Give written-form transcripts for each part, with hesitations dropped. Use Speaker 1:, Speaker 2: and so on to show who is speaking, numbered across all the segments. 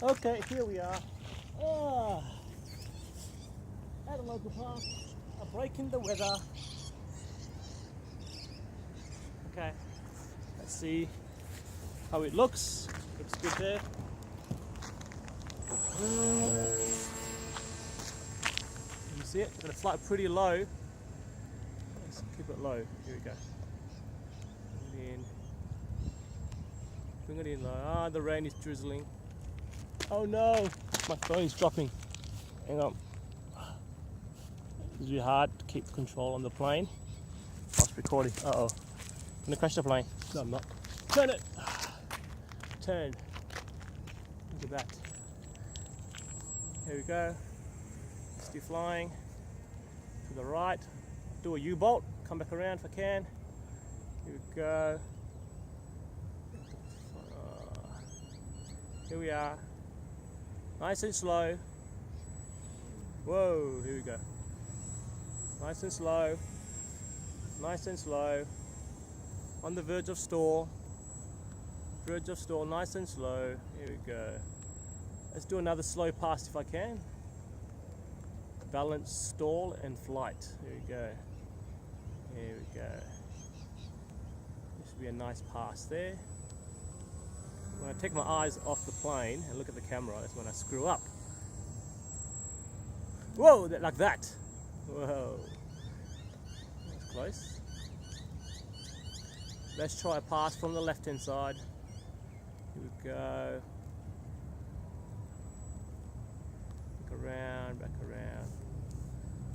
Speaker 1: Okay, here we are. At a local park, a break in the weather. Okay, let's see how it looks. Looks good there. You see it? It's going to fly pretty low. Let's keep it low. Here we go. Bring it in. Bring it in low. Ah, the rain is drizzling. Oh no! My phone is dropping. Hang on. It's really hard to keep control on the plane. I was recording. Uh-oh. I'm gonna crash the plane. No, I'm not. Turn it! Turn. Look at that. Here we go. Still flying. To the right. Do a U-bolt. Come back around if I can. Here we go. Here we are. Nice and slow. Whoa, here we go. Nice and slow. Nice and slow. On the verge of stall. Verge of stall, nice and slow. Here we go. Let's do another slow pass if I can. Balance, stall, and flight. Here we go. Here we go. This should be a nice pass there. When I take my eyes off the plane and look at the camera, that's when I screw up. Whoa, like that. Whoa. That's close. Let's try a pass from the left-hand side. Here we go. Back around, back around,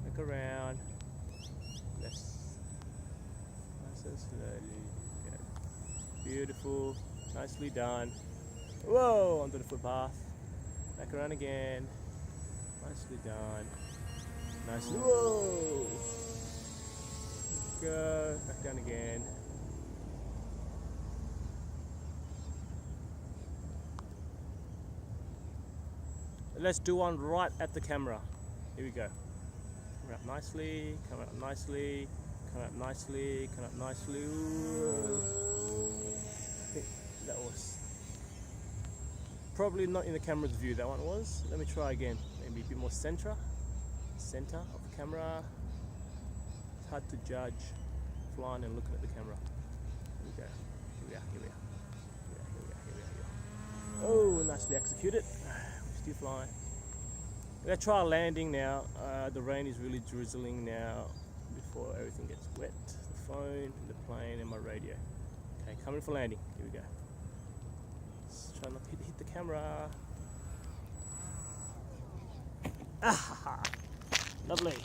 Speaker 1: back around. Yes. Nice and slowly. Good. Beautiful. Nicely done. Whoa, onto the footpath. Back around again. Nicely done. Nicely. Whoa. Go. Back down again. Let's do one right at the camera. Here we go. Come up nicely. Come up nicely. Come up nicely. Come up nicely. Whoa. That was probably not in the camera's view. That one was. Let me try again. Maybe a bit more center of the camera. It's hard to judge flying and looking at the camera. Here we go. Here we are. Here we are. Here we are. Here we are. Here we are. Oh, nicely executed. We're still flying. We're gonna try a landing now. The rain is really drizzling now. Before everything gets wet, the phone, the plane, and my radio. Okay, coming for landing. Here we go. Try not to hit the camera. Ah, lovely.